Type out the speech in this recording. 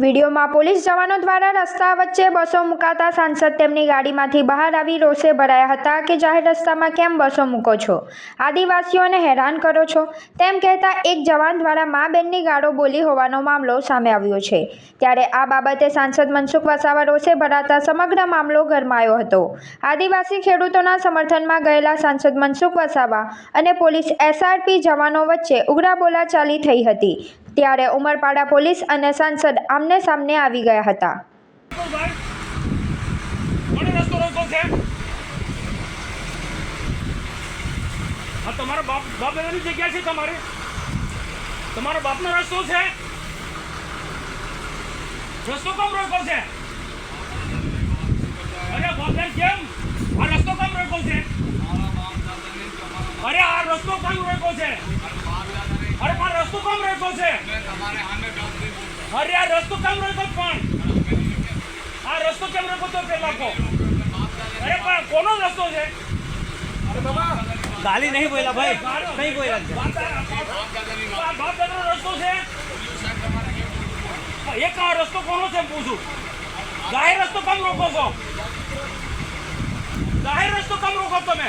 વિડીયોમાં પોલીસ જવાનો દ્વારા રસ્તા વચ્ચે બસો મુકાતા સાંસદ તેમની ગાડીમાંથી બહાર આવી રોષે ભરાયા હતા કે જાહેર રસ્તામાં કેમ બસો મૂકો છો, આદિવાસીઓને હેરાન કરો છો, તેમ કહેતા એક જવાન દ્વારા મા બેનની ગાળો બોલી હોવાનો મામલો સામે આવ્યો છે। ત્યારે આ બાબતે સાંસદ મનસુખ વસાવા રોષે ભરાતા સમગ્ર મામલો ગરમાયો હતો। આદિવાસી ખેડૂતોના સમર્થનમાં ગયેલા સાંસદ મનસુખ વસાવા અને પોલીસ SRP જવાનો વચ્ચે ઉગ્ર બોલાચાલી થઈ હતી। ત્યારે ઉમરપાડા પોલીસ અને સાંસદ આમને સામને આવી ગયા હતા। તમારા બાપ દાદાની જગ્યા છે, તમારા બાપનો રસ્તો છે, રસ્તો કેમ રોક્યો છે? અરે બાપને કેમ આ રસ્તો કેમ રોક્યો છે? અરે આ રસ્તો કેમ રોક્યો છે? અરે પણ રસ્તો કેમ રોક્યો છે? અરે આ રસ્તો કેમ રોક્યો? પણ આ રસ્તો કેમ રોક્યો તો પેલા કો? અરે પણ કોનો રસ્તો છે? गाली नहीं बोला भाई, नहीं बोला। बाप दादा रस्तो છે, એક આ રસ્તો કોનો છે પૂછું? જાહેર રસ્તો કેમ રોકો છો? જાહેર રસ્તો કેમ રોકો તમે?